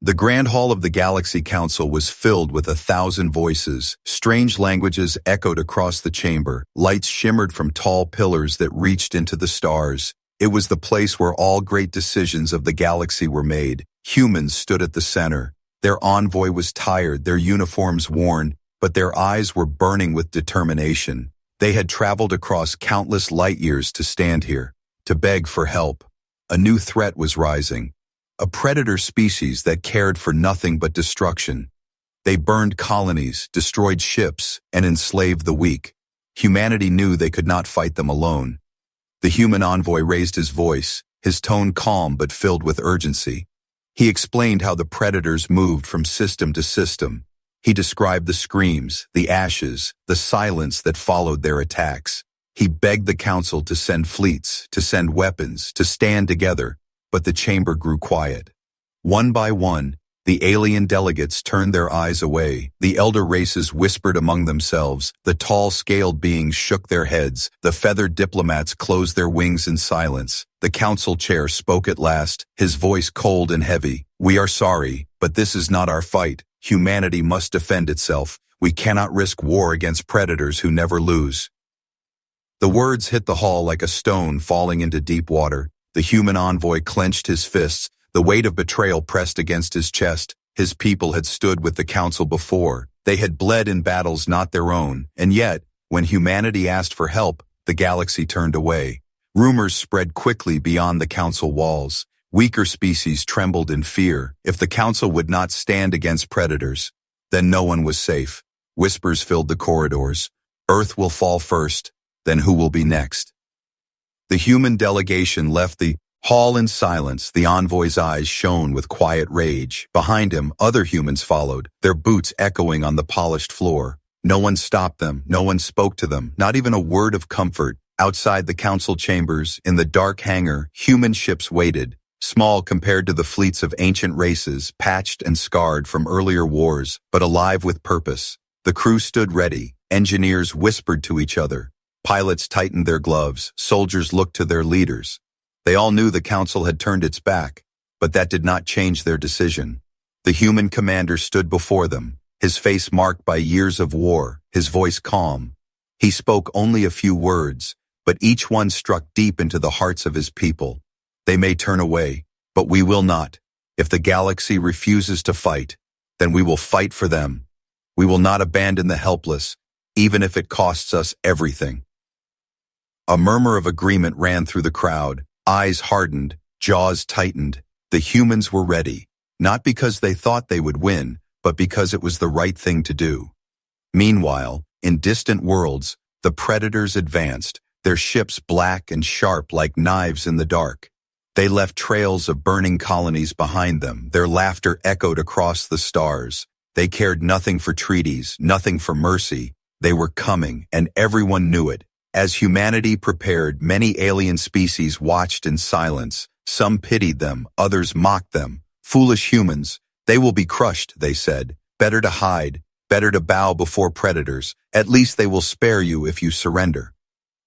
The Grand Hall of the Galaxy Council was filled with 1,000 voices. Strange languages echoed across the chamber. Lights shimmered from tall pillars that reached into the stars. It was the place where all great decisions of the galaxy were made. Humans stood at the center. Their envoy was tired, their uniforms worn, but their eyes were burning with determination. They had traveled across countless light years to stand here, to beg for help. A new threat was rising. A predator species that cared for nothing but destruction. They burned colonies, destroyed ships, and enslaved the weak. Humanity knew they could not fight them alone. The human envoy raised his voice, his tone calm but filled with urgency. He explained how the predators moved from system to system. He described the screams, the ashes, the silence that followed their attacks. He begged the council to send fleets, to send weapons, to stand together, but the chamber grew quiet. One by one, the alien delegates turned their eyes away. The elder races whispered among themselves. The tall, scaled beings shook their heads. The feathered diplomats closed their wings in silence. The council chair spoke at last, his voice cold and heavy. "We are sorry, but this is not our fight. Humanity must defend itself. We cannot risk war against predators who never lose." The words hit the hall like a stone falling into deep water. The human envoy clenched his fists. The weight of betrayal pressed against his chest. His people had stood with the council before. They had bled in battles not their own. And yet, when humanity asked for help, the galaxy turned away. Rumors spread quickly beyond the council walls. Weaker species trembled in fear. If the council would not stand against predators, then no one was safe. Whispers filled the corridors. Earth will fall first, then who will be next? The human delegation left the hall in silence. The envoy's eyes shone with quiet rage. Behind him, other humans followed, their boots echoing on the polished floor. No one stopped them, no one spoke to them, not even a word of comfort. Outside the council chambers, in the dark hangar, human ships waited, small compared to the fleets of ancient races, patched and scarred from earlier wars, but alive with purpose. The crew stood ready. Engineers whispered to each other. Pilots tightened their gloves. Soldiers looked to their leaders. They all knew the council had turned its back, but that did not change their decision. The human commander stood before them, his face marked by years of war, his voice calm. He spoke only a few words, but each one struck deep into the hearts of his people. They may turn away, but we will not. If the galaxy refuses to fight, then we will fight for them. We will not abandon the helpless, even if it costs us everything. A murmur of agreement ran through the crowd. Eyes hardened, jaws tightened. The humans were ready, not because they thought they would win, but because it was the right thing to do. Meanwhile, in distant worlds, the predators advanced, their ships black and sharp like knives in the dark. They left trails of burning colonies behind them. Their laughter echoed across the stars. They cared nothing for treaties, nothing for mercy. They were coming, and everyone knew it. As humanity prepared, many alien species watched in silence. Some pitied them, others mocked them. Foolish humans, they will be crushed, they said. Better to hide, better to bow before predators. At least they will spare you if you surrender.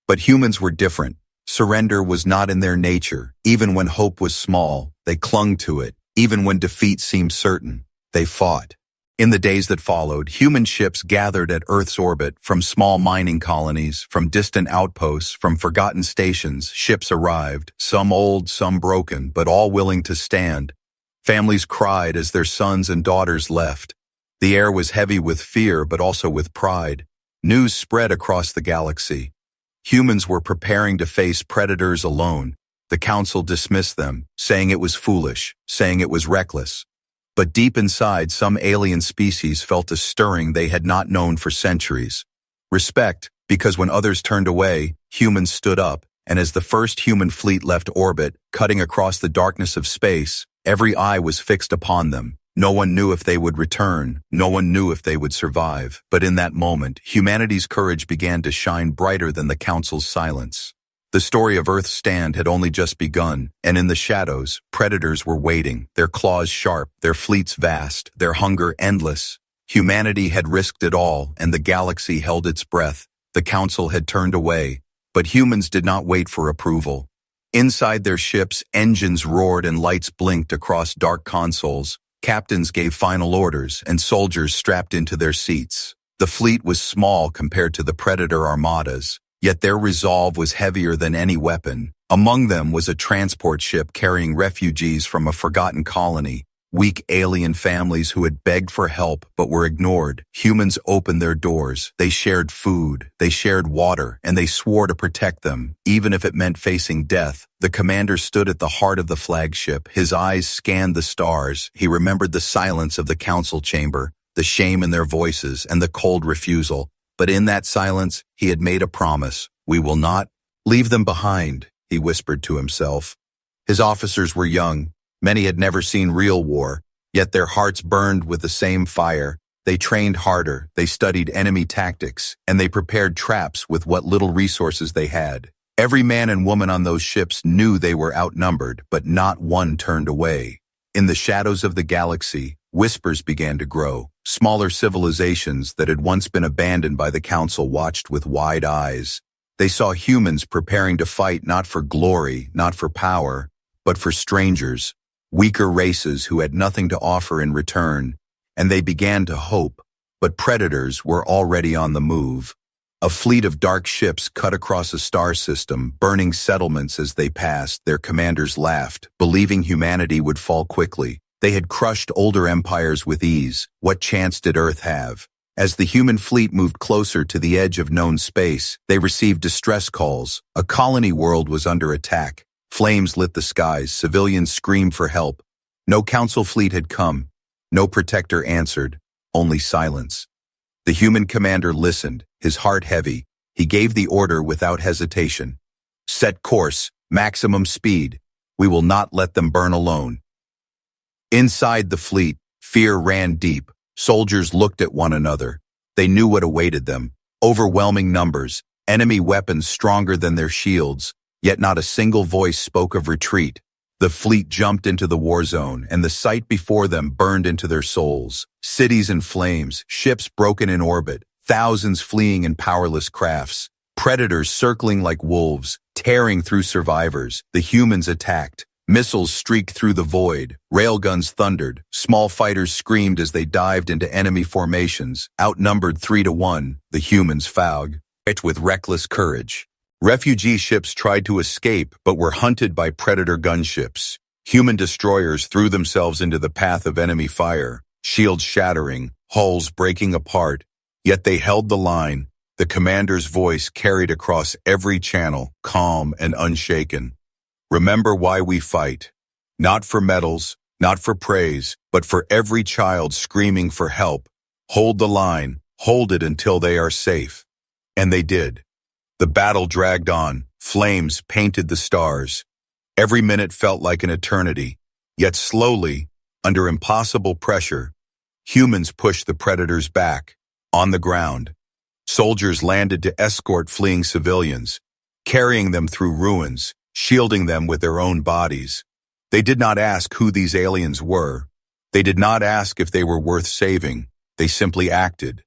But humans were different. Surrender was not in their nature. Even when hope was small, they clung to it. Even when defeat seemed certain, they fought. In the days that followed, human ships gathered at Earth's orbit from small mining colonies, from distant outposts, from forgotten stations. Ships arrived, some old, some broken, but all willing to stand. Families cried as their sons and daughters left. The air was heavy with fear, but also with pride. News spread across the galaxy. Humans were preparing to face predators alone. The council dismissed them, saying it was foolish, saying it was reckless. But deep inside, some alien species felt a stirring they had not known for centuries. Respect, because when others turned away, humans stood up, and as the first human fleet left orbit, cutting across the darkness of space, every eye was fixed upon them. No one knew if they would return, no one knew if they would survive. But in that moment, humanity's courage began to shine brighter than the council's silence. The story of Earth's stand had only just begun, and in the shadows, predators were waiting, their claws sharp, their fleets vast, their hunger endless. Humanity had risked it all, and the galaxy held its breath. The council had turned away, but humans did not wait for approval. Inside their ships, engines roared and lights blinked across dark consoles. Captains gave final orders, and soldiers strapped into their seats. The fleet was small compared to the Predator armadas, yet their resolve was heavier than any weapon. Among them was a transport ship carrying refugees from a forgotten colony, weak alien families who had begged for help but were ignored. Humans opened their doors. They shared food, they shared water, and they swore to protect them, even if it meant facing death. The commander stood at the heart of the flagship. His eyes scanned the stars. He remembered the silence of the council chamber, the shame in their voices, and the cold refusal. But in that silence, he had made a promise. "We will not leave them behind," he whispered to himself. His officers were young. Many had never seen real war, yet their hearts burned with the same fire. They trained harder, they studied enemy tactics, and they prepared traps with what little resources they had. Every man and woman on those ships knew they were outnumbered, but not one turned away. In the shadows of the galaxy, whispers began to grow. Smaller civilizations that had once been abandoned by the Council watched with wide eyes. They saw humans preparing to fight not for glory, not for power, but for strangers, weaker races who had nothing to offer in return, and they began to hope. But predators were already on the move. A fleet of dark ships cut across a star system, burning settlements as they passed. Their commanders laughed, believing humanity would fall quickly. They had crushed older empires with ease. What chance did Earth have? As the human fleet moved closer to the edge of known space, they received distress calls. A colony world was under attack. Flames lit the skies. Civilians screamed for help. No council fleet had come. No protector answered. Only silence. The human commander listened, his heart heavy. He gave the order without hesitation. "Set course, maximum speed. We will not let them burn alone." Inside the fleet, fear ran deep. Soldiers looked at one another. They knew what awaited them. Overwhelming numbers, enemy weapons stronger than their shields, yet not a single voice spoke of retreat. The fleet jumped into the war zone, and the sight before them burned into their souls. Cities in flames, ships broken in orbit, thousands fleeing in powerless crafts, predators circling like wolves, tearing through survivors. The humans attacked. Missiles streaked through the void. Railguns thundered. Small fighters screamed as they dived into enemy formations. Outnumbered 3-1, the humans fought with reckless courage. Refugee ships tried to escape but were hunted by predator gunships. Human destroyers threw themselves into the path of enemy fire, shields shattering, hulls breaking apart. Yet they held the line. The commander's voice carried across every channel, calm and unshaken. "Remember why we fight. Not for medals, not for praise, but for every child screaming for help. Hold the line, hold it until they are safe." And they did. The battle dragged on. Flames painted the stars. Every minute felt like an eternity. Yet slowly, under impossible pressure, humans pushed the predators back. On the ground, soldiers landed to escort fleeing civilians, carrying them through ruins, shielding them with their own bodies. They did not ask who these aliens were. They did not ask if they were worth saving. They simply acted.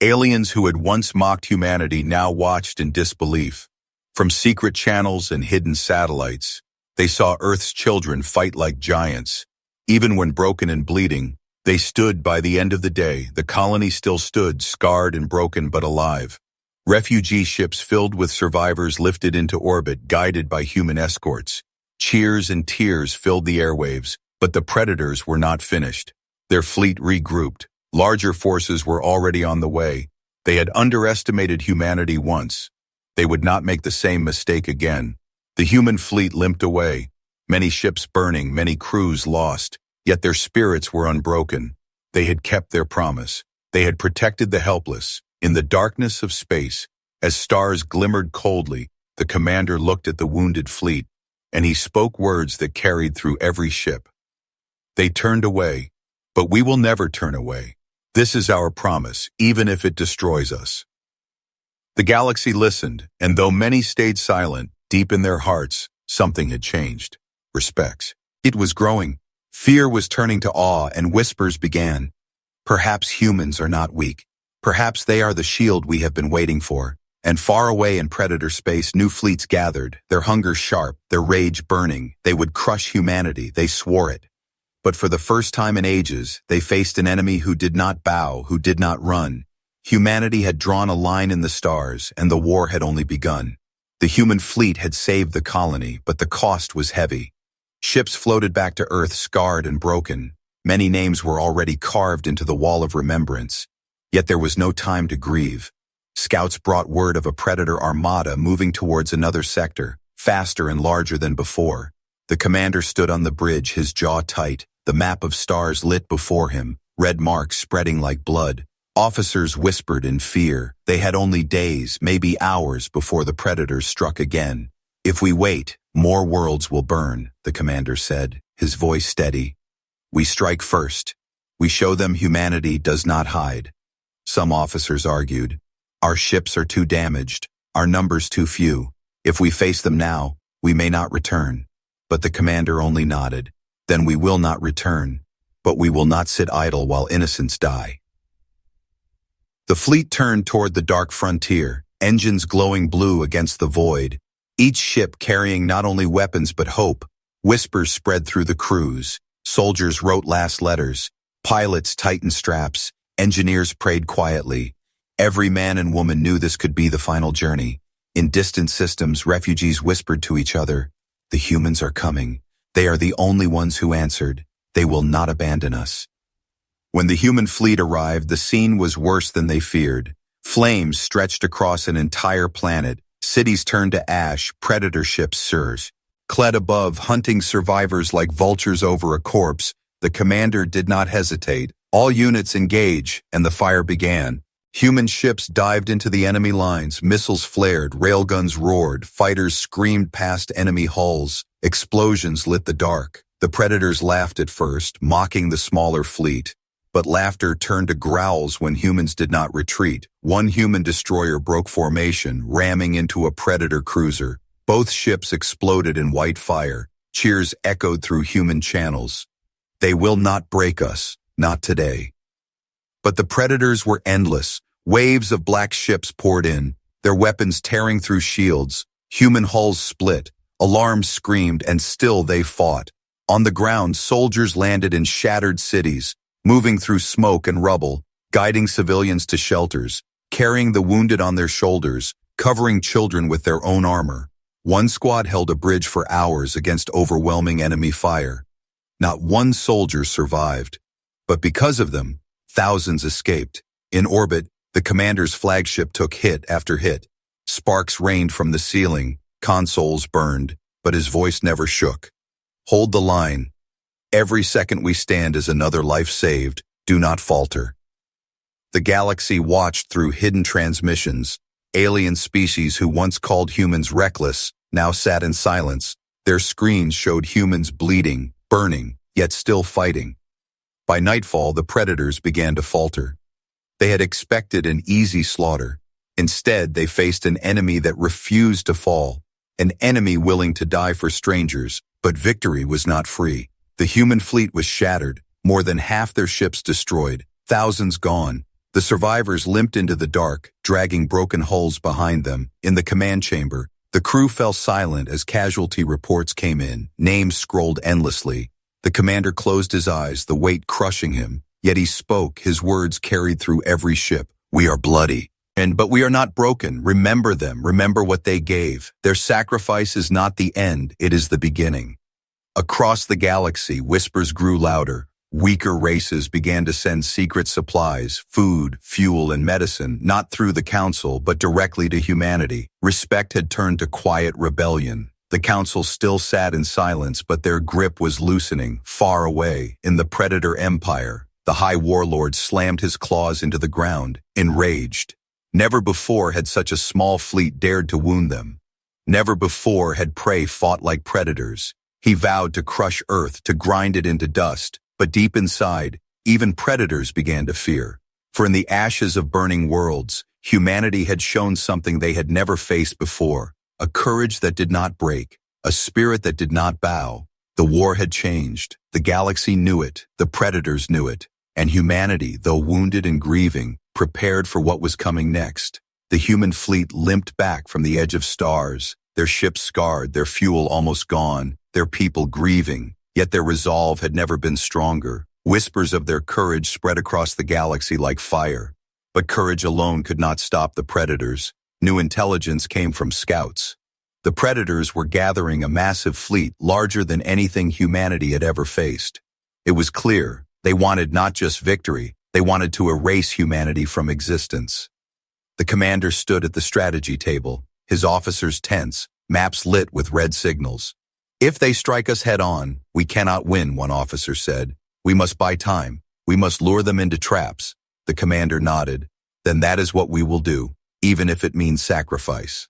Aliens who had once mocked humanity now watched in disbelief. From secret channels and hidden satellites, they saw Earth's children fight like giants. Even when broken and bleeding, they stood. By the end of the day. The colony still stood, scarred and broken but alive. Refugee ships filled with survivors lifted into orbit, guided by human escorts. Cheers and tears filled the airwaves, but the predators were not finished. Their fleet regrouped. Larger forces were already on the way. They had underestimated humanity once. They would not make the same mistake again. The human fleet limped away. Many ships burning, many crews lost. Yet their spirits were unbroken. They had kept their promise. They had protected the helpless. In the darkness of space, as stars glimmered coldly, the commander looked at the wounded fleet, and he spoke words that carried through every ship. "They turned away, but we will never turn away. This is our promise, even if it destroys us." The galaxy listened, and though many stayed silent, deep in their hearts, something had changed. Respect. It was growing. Fear was turning to awe, and whispers began. Perhaps humans are not weak. Perhaps they are the shield we have been waiting for. And far away in predator space, new fleets gathered, their hunger sharp, their rage burning. They would crush humanity, they swore it. But for the first time in ages, they faced an enemy who did not bow, who did not run. Humanity had drawn a line in the stars, and the war had only begun. The human fleet had saved the colony, but the cost was heavy. Ships floated back to Earth scarred and broken. Many names were already carved into the wall of remembrance. Yet there was no time to grieve. Scouts brought word of a predator armada moving towards another sector, faster and larger than before. The commander stood on the bridge, his jaw tight, the map of stars lit before him, red marks spreading like blood. Officers whispered in fear. They had only days, maybe hours, before the predators struck again. "If we wait, more worlds will burn," the commander said, his voice steady. "We strike first. We show them humanity does not hide." Some officers argued, "Our ships are too damaged, our numbers too few. If we face them now, we may not return." But the commander only nodded. "Then we will not return, but we will not sit idle while innocents die." The fleet turned toward the dark frontier, engines glowing blue against the void. Each ship carrying not only weapons but hope. Whispers spread through the crews. Soldiers wrote last letters. Pilots tightened straps. Engineers prayed quietly. Every man and woman knew this could be the final journey. In distant systems, refugees whispered to each other, "The humans are coming. They are the only ones who answered. They will not abandon us." When the human fleet arrived, the scene was worse than they feared. Flames stretched across an entire planet. Cities turned to ash, predator ships surged. Clad above, hunting survivors like vultures over a corpse, the commander did not hesitate. "All units engage," and the fire began. Human ships dived into the enemy lines, missiles flared, railguns roared, fighters screamed past enemy hulls. Explosions lit the dark. The predators laughed at first, mocking the smaller fleet. But laughter turned to growls when humans did not retreat. One human destroyer broke formation, ramming into a predator cruiser. Both ships exploded in white fire. Cheers echoed through human channels. "They will not break us, not today." But the predators were endless. Waves of black ships poured in, their weapons tearing through shields. Human hulls split. Alarms screamed, and still they fought. On the ground, soldiers landed in shattered cities, moving through smoke and rubble, guiding civilians to shelters, carrying the wounded on their shoulders, covering children with their own armor. One squad held a bridge for hours against overwhelming enemy fire. Not one soldier survived. But because of them, thousands escaped. In orbit, the commander's flagship took hit after hit. Sparks rained from the ceiling, consoles burned, but his voice never shook. "Hold the line. Every second we stand is another life saved. Do not falter." The galaxy watched through hidden transmissions. Alien species who once called humans reckless now sat in silence. Their screens showed humans bleeding, burning, yet still fighting. By nightfall, the predators began to falter. They had expected an easy slaughter. Instead, they faced an enemy that refused to fall, an enemy willing to die for strangers, but victory was not free. The human fleet was shattered, more than half their ships destroyed, thousands gone. The survivors limped into the dark, dragging broken hulls behind them. In the command chamber, the crew fell silent as casualty reports came in, names scrolled endlessly. The commander closed his eyes, the weight crushing him. Yet he spoke, his words carried through every ship. "We are bloody. But we are not broken. Remember them. Remember what they gave. Their sacrifice is not the end. It is the beginning." Across the galaxy, whispers grew louder. Weaker races began to send secret supplies, food, fuel, and medicine, not through the Council, but directly to humanity. Respect had turned to quiet rebellion. The Council still sat in silence, but their grip was loosening, far away, in the Predator Empire. The High Warlord slammed his claws into the ground, enraged. Never before had such a small fleet dared to wound them. Never before had prey fought like predators. He vowed to crush Earth, to grind it into dust. But deep inside, even predators began to fear. For in the ashes of burning worlds, humanity had shown something they had never faced before. A courage that did not break, a spirit that did not bow. The war had changed. The galaxy knew it. The predators knew it. And humanity, though wounded and grieving, prepared for what was coming next. The human fleet limped back from the edge of stars, their ships scarred, their fuel almost gone, their people grieving. Yet their resolve had never been stronger. Whispers of their courage spread across the galaxy like fire. But courage alone could not stop the predators. New intelligence came from scouts. The predators were gathering a massive fleet larger than anything humanity had ever faced. It was clear, they wanted not just victory, they wanted to erase humanity from existence. The commander stood at the strategy table, his officers tense, maps lit with red signals. "If they strike us head-on, we cannot win," one officer said. "We must buy time. We must lure them into traps." The commander nodded. "Then that is what we will do, even if it means sacrifice."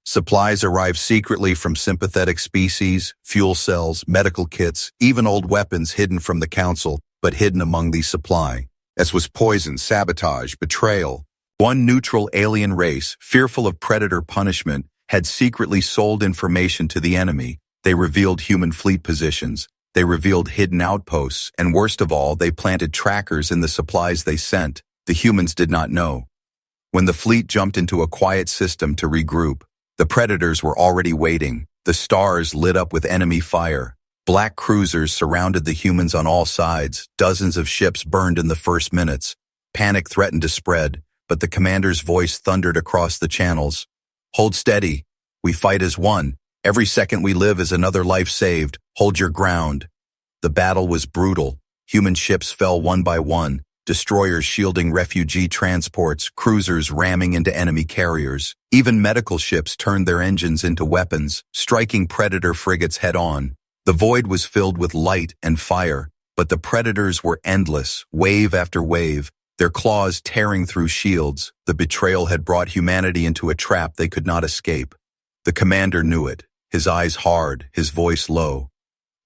Supplies arrived secretly from sympathetic species, fuel cells, medical kits, even old weapons hidden from the council, but hidden among these supply. As was poison, sabotage, betrayal. One neutral alien race, fearful of predator punishment, had secretly sold information to the enemy. They revealed human fleet positions. They revealed hidden outposts, and worst of all, they planted trackers in the supplies they sent. The humans did not know. When the fleet jumped into a quiet system to regroup, the predators were already waiting. The stars lit up with enemy fire. Black cruisers surrounded the humans on all sides. Dozens of ships burned in the first minutes. Panic threatened to spread, but the commander's voice thundered across the channels. "Hold steady. We fight as one. Every second we live is another life saved. Hold your ground." The battle was brutal. Human ships fell one by one. Destroyers shielding refugee transports, cruisers ramming into enemy carriers. Even medical ships turned their engines into weapons, striking predator frigates head-on. The void was filled with light and fire, but the predators were endless, wave after wave, their claws tearing through shields. The betrayal had brought humanity into a trap they could not escape. The commander knew it, his eyes hard, his voice low.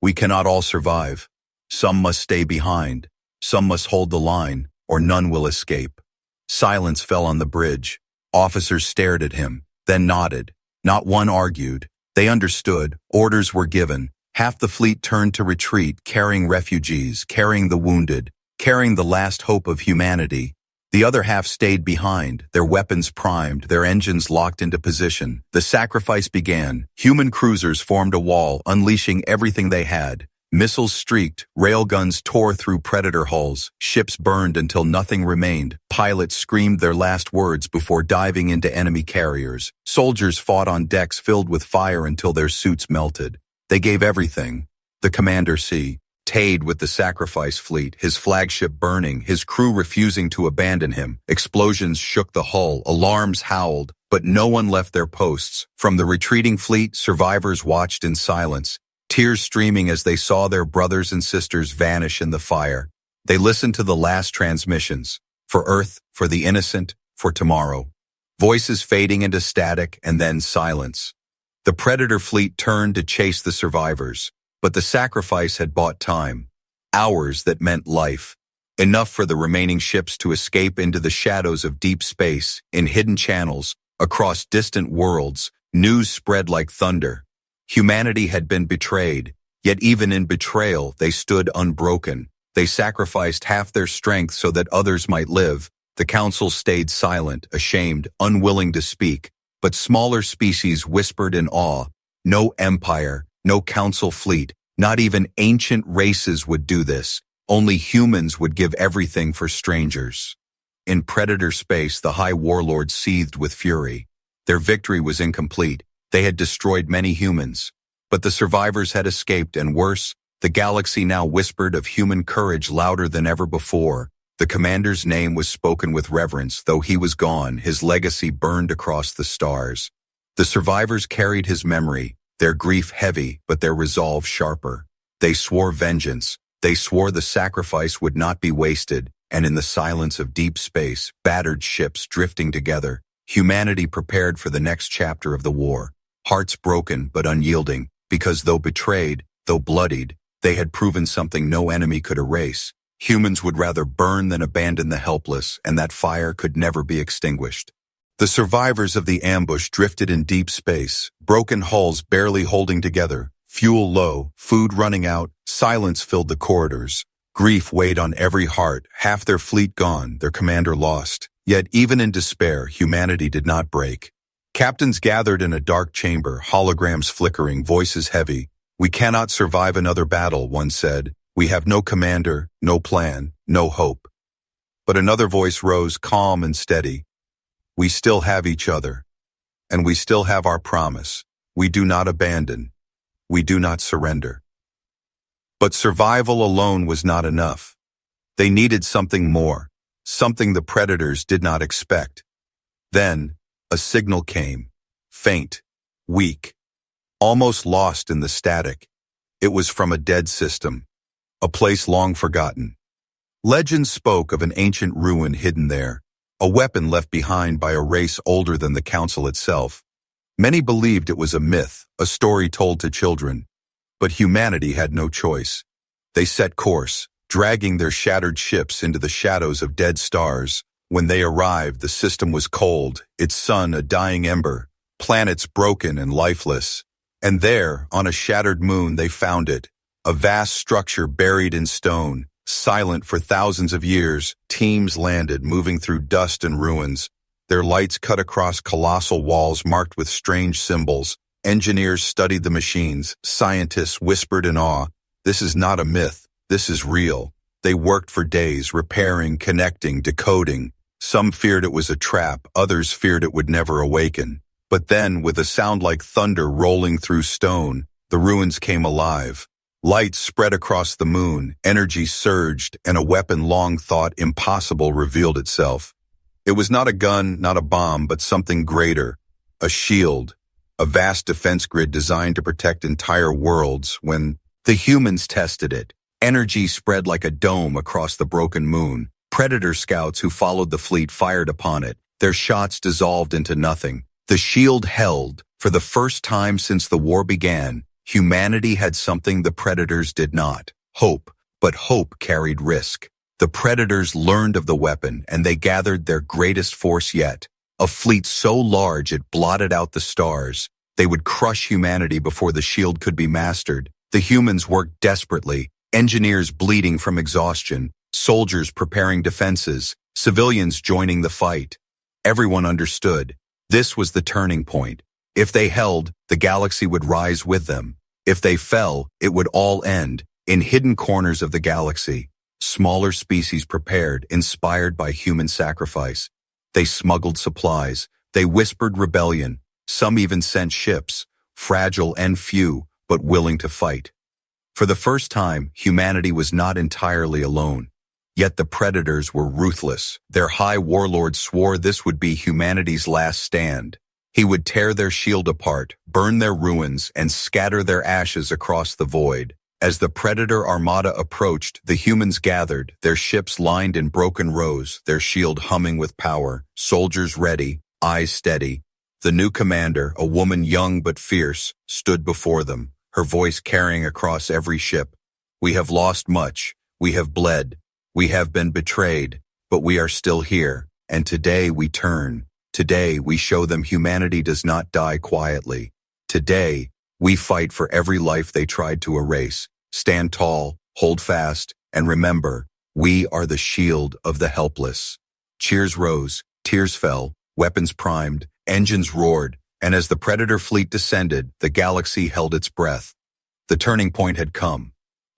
"We cannot all survive. Some must stay behind. Some must hold the line, or none will escape." Silence fell on the bridge. Officers stared at him, then nodded. Not one argued. They understood. Orders were given. Half the fleet turned to retreat, carrying refugees, carrying the wounded, carrying the last hope of humanity. The other half stayed behind, their weapons primed, their engines locked into position. The sacrifice began. Human cruisers formed a wall, unleashing everything they had. Missiles streaked, railguns tore through predator hulls, ships burned until nothing remained. Pilots screamed their last words before diving into enemy carriers. Soldiers fought on decks filled with fire until their suits melted. They gave everything. The commander stayed with the sacrifice fleet, his flagship burning, his crew refusing to abandon him. Explosions shook the hull, alarms howled, but no one left their posts. From the retreating fleet, survivors watched in silence, tears streaming as they saw their brothers and sisters vanish in the fire. They listened to the last transmissions. For Earth, for the innocent, for tomorrow. Voices fading into static and then silence. The predator fleet turned to chase the survivors, but the sacrifice had bought time. Hours that meant life. Enough for the remaining ships to escape into the shadows of deep space, in hidden channels, across distant worlds. News spread like thunder. Humanity had been betrayed, yet even in betrayal, they stood unbroken. They sacrificed half their strength so that others might live. The council stayed silent, ashamed, unwilling to speak, but smaller species whispered in awe. No empire, no council fleet, not even ancient races would do this. Only humans would give everything for strangers. In predator space, the high warlords seethed with fury. Their victory was incomplete. They had destroyed many humans, but the survivors had escaped, and worse, the galaxy now whispered of human courage louder than ever before. The commander's name was spoken with reverence. Though he was gone, his legacy burned across the stars. The survivors carried his memory, their grief heavy, but their resolve sharper. They swore vengeance. They swore the sacrifice would not be wasted, and in the silence of deep space, battered ships drifting together, humanity prepared for the next chapter of the war. Hearts broken but unyielding, because though betrayed, though bloodied, they had proven something no enemy could erase. Humans would rather burn than abandon the helpless, and that fire could never be extinguished. The survivors of the ambush drifted in deep space, broken hulls barely holding together, fuel low, food running out, silence filled the corridors. Grief weighed on every heart, half their fleet gone, their commander lost. Yet even in despair, humanity did not break. Captains gathered in a dark chamber, holograms flickering, voices heavy. We cannot survive another battle, one said. We have no commander, no plan, no hope. But another voice rose, calm and steady. We still have each other. And we still have our promise. We do not abandon. We do not surrender. But survival alone was not enough. They needed something more, something the predators did not expect. Then, a signal came, faint, weak, almost lost in the static. It was from a dead system, a place long forgotten. Legend spoke of an ancient ruin hidden there, a weapon left behind by a race older than the council itself. Many believed it was a myth, a story told to children. But humanity had no choice. They set course, dragging their shattered ships into the shadows of dead stars. When they arrived, the system was cold, its sun a dying ember, planets broken and lifeless. And there, on a shattered moon, they found it, a vast structure buried in stone, silent for thousands of years. Teams landed, moving through dust and ruins. Their lights cut across colossal walls marked with strange symbols. Engineers studied the machines. Scientists whispered in awe. This is not a myth. This is real. They worked for days, repairing, connecting, decoding. Some feared it was a trap. Others feared it would never awaken. But then, with a sound like thunder rolling through stone, the ruins came alive. Light spread across the moon, energy surged, and a weapon long thought impossible revealed itself. It was not a gun, not a bomb, but something greater. A shield. A vast defense grid designed to protect entire worlds. When the humans tested it, energy spread like a dome across the broken moon. Predator scouts who followed the fleet fired upon it. Their shots dissolved into nothing. The shield held. For the first time since the war began, humanity had something the predators did not. Hope. But hope carried risk. The predators learned of the weapon, and they gathered their greatest force yet. A fleet so large it blotted out the stars. They would crush humanity before the shield could be mastered. The humans worked desperately, engineers bleeding from exhaustion, soldiers preparing defenses, civilians joining the fight. Everyone understood. This was the turning point. If they held, the galaxy would rise with them. If they fell, it would all end. In hidden corners of the galaxy, smaller species prepared, inspired by human sacrifice. They smuggled supplies. They whispered rebellion. Some even sent ships, fragile and few, but willing to fight. For the first time, humanity was not entirely alone. Yet the predators were ruthless. Their high warlord swore this would be humanity's last stand. He would tear their shield apart, burn their ruins, and scatter their ashes across the void. As the predator armada approached, the humans gathered, their ships lined in broken rows, their shield humming with power, soldiers ready, eyes steady. The new commander, a woman young but fierce, stood before them, her voice carrying across every ship. We have lost much. We have bled. We have been betrayed. But we are still here. And today we turn. Today we show them humanity does not die quietly. Today we fight for every life they tried to erase. Stand tall, hold fast, and remember, we are the shield of the helpless. Cheers rose, tears fell, weapons primed, engines roared, and as the Predator fleet descended, the galaxy held its breath. The turning point had come.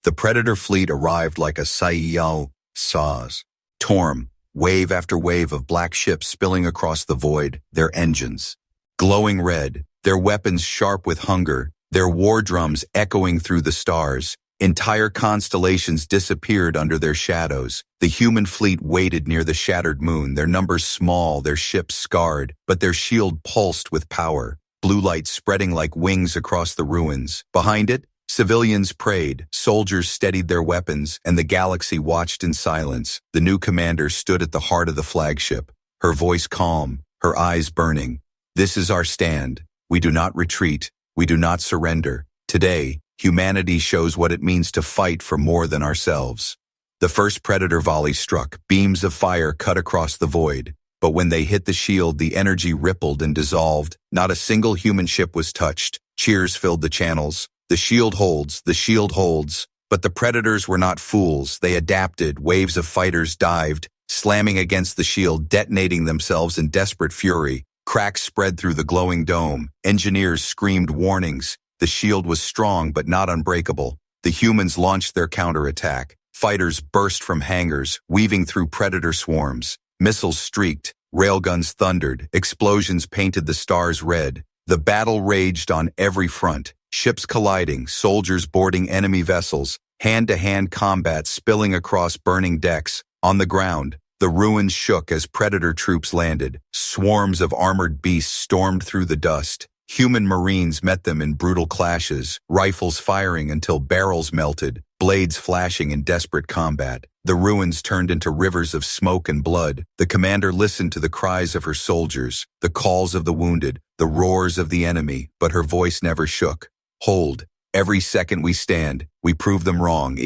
The Predator fleet arrived like a HFY storm, wave after wave of black ships spilling across the void, their engines glowing red, their weapons sharp with hunger, their war drums echoing through the stars. Entire constellations disappeared under their shadows. The human fleet waited near the shattered moon, their numbers small, their ships scarred, but their shield pulsed with power, blue light spreading like wings across the ruins. Behind it, civilians prayed, soldiers steadied their weapons, and the galaxy watched in silence. The new commander stood at the heart of the flagship, her voice calm, her eyes burning. This is our stand. We do not retreat. We do not surrender. Today, humanity shows what it means to fight for more than ourselves. The first Predator volley struck. Beams of fire cut across the void. But when they hit the shield, the energy rippled and dissolved. Not a single human ship was touched. Cheers filled the channels. The shield holds, the shield holds. But the Predators were not fools. They adapted. Waves of fighters dived, slamming against the shield, detonating themselves in desperate fury. Cracks spread through the glowing dome. Engineers screamed warnings. The shield was strong but not unbreakable. The humans launched their counterattack. Fighters burst from hangars, weaving through predator swarms. Missiles streaked, railguns thundered, explosions painted the stars red. The battle raged on every front, ships colliding, soldiers boarding enemy vessels, hand-to-hand combat spilling across burning decks. On the ground, the ruins shook as predator troops landed. Swarms of armored beasts stormed through the dust. Human marines met them in brutal clashes, rifles firing until barrels melted, blades flashing in desperate combat. The ruins turned into rivers of smoke and blood. The commander listened to the cries of her soldiers, the calls of the wounded, the roars of the enemy, but her voice never shook. Hold. Every second we stand, we prove them wrong,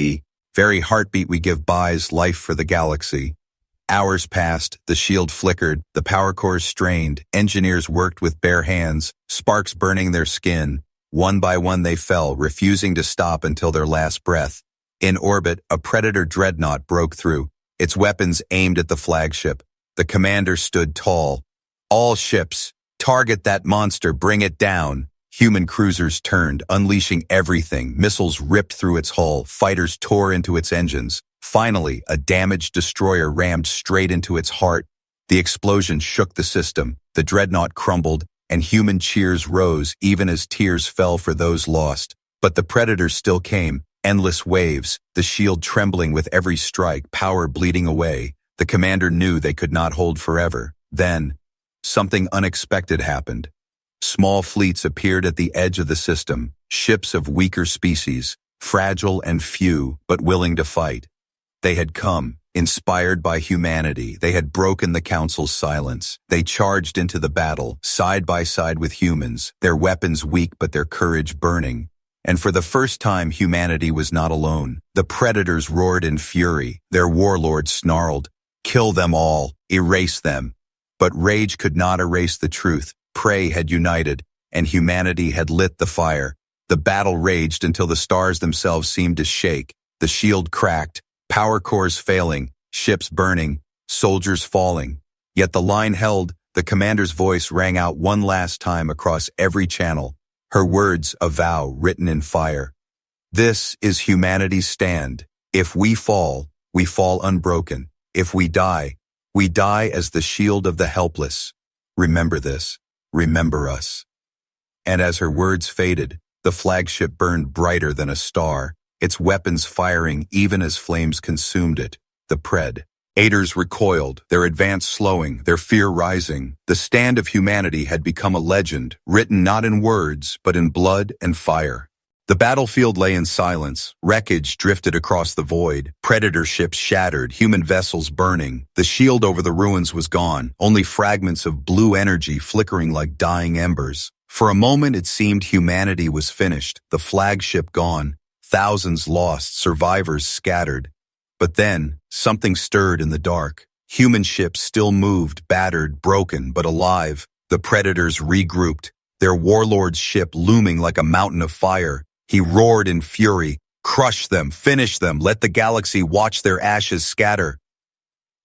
Very heartbeat we give buys life for the galaxy. Hours passed, the shield flickered, the power cores strained, engineers worked with bare hands, sparks burning their skin. One by one they fell, refusing to stop until their last breath. In orbit, a predator dreadnought broke through, its weapons aimed at the flagship. The commander stood tall. All ships, target that monster, bring it down. Human cruisers turned, unleashing everything. Missiles ripped through its hull, fighters tore into its engines. Finally, a damaged destroyer rammed straight into its heart. The explosion shook the system, the dreadnought crumbled, and human cheers rose even as tears fell for those lost. But the predators still came, endless waves, the shield trembling with every strike, power bleeding away. The commander knew they could not hold forever. Then, something unexpected happened. Small fleets appeared at the edge of the system, ships of weaker species, fragile and few, but willing to fight. They had come, inspired by humanity. They had broken the Council's silence. They charged into the battle, side by side with humans, their weapons weak but their courage burning. And for the first time, humanity was not alone. The predators roared in fury. Their warlords snarled, "Kill them all, erase them." But rage could not erase the truth. Prey had united, and humanity had lit the fire. The battle raged until the stars themselves seemed to shake. The shield cracked, power cores failing, ships burning, soldiers falling. Yet the line held. The commander's voice rang out one last time across every channel. Her words, a vow written in fire. This is humanity's stand. If we fall unbroken. If we die as the shield of the helpless. Remember this. Remember us. And as her words faded, the flagship burned brighter than a star, its weapons firing even as flames consumed it. The Predators recoiled, their advance slowing, their fear rising. The stand of humanity had become a legend, written not in words, but in blood and fire. The battlefield lay in silence. Wreckage drifted across the void. Predator ships shattered, human vessels burning. The shield over the ruins was gone, only fragments of blue energy flickering like dying embers. For a moment it seemed humanity was finished, the flagship gone, thousands lost, survivors scattered. But then, something stirred in the dark. Human ships still moved, battered, broken, but alive. The predators regrouped, their warlord's ship looming like a mountain of fire. He roared in fury, "Crush them, finish them, let the galaxy watch their ashes scatter."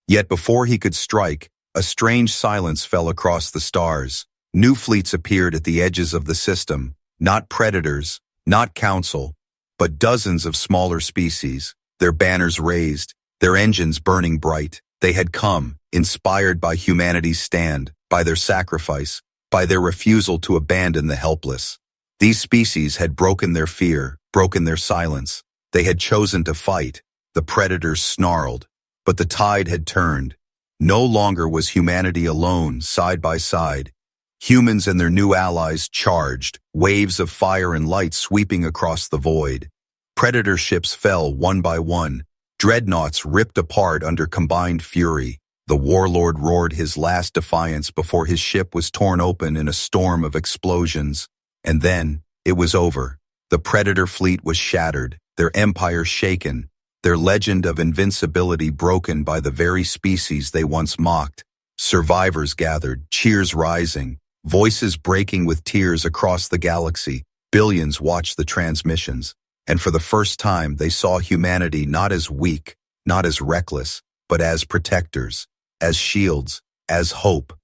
Yet before he could strike, a strange silence fell across the stars. New fleets appeared at the edges of the system, not predators, not council, but dozens of smaller species, their banners raised, their engines burning bright. They had come, inspired by humanity's stand, by their sacrifice, by their refusal to abandon the helpless. These species had broken their fear, broken their silence. They had chosen to fight. The predators snarled, but the tide had turned. No longer was humanity alone, side by side. Humans and their new allies charged, waves of fire and light sweeping across the void. Predator ships fell one by one. Dreadnoughts ripped apart under combined fury. The warlord roared his last defiance before his ship was torn open in a storm of explosions. And then, it was over. The Predator fleet was shattered, their empire shaken, their legend of invincibility broken by the very species they once mocked. Survivors gathered, cheers rising, voices breaking with tears across the galaxy. Billions watched the transmissions, and for the first time they saw humanity not as weak, not as reckless, but as protectors, as shields, as hope.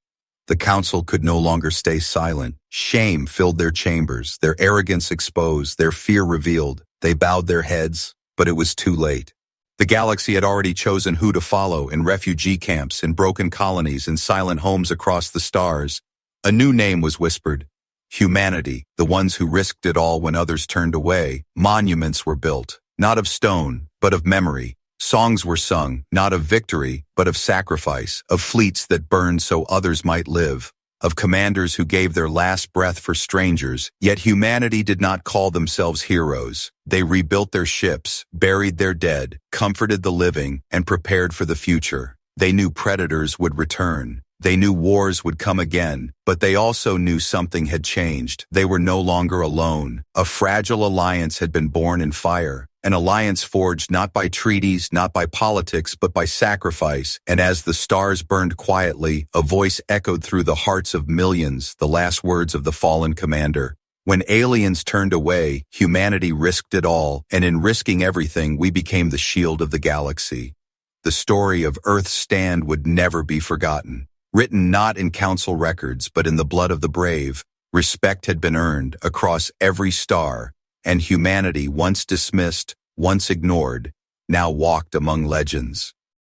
The council could no longer stay silent. Shame filled their chambers, their arrogance exposed, their fear revealed. They bowed their heads, but it was too late. The galaxy had already chosen who to follow in refugee camps, in broken colonies, in silent homes across the stars. A new name was whispered. Humanity, the ones who risked it all when others turned away. Monuments were built, not of stone, but of memory. Songs were sung, not of victory, but of sacrifice, of fleets that burned so others might live, of commanders who gave their last breath for strangers. Yet humanity did not call themselves heroes. They rebuilt their ships, buried their dead, comforted the living, and prepared for the future. They knew predators would return. They knew wars would come again, but they also knew something had changed. They were no longer alone. A fragile alliance had been born in fire. An alliance forged not by treaties, not by politics, but by sacrifice. And as the stars burned quietly, a voice echoed through the hearts of millions, the last words of the fallen commander. When aliens turned away, humanity risked it all, and in risking everything, we became the shield of the galaxy. The story of Earth's stand would never be forgotten. Written not in council records, but in the blood of the brave, respect had been earned across every star, and humanity, once dismissed, once ignored, now walked among legends.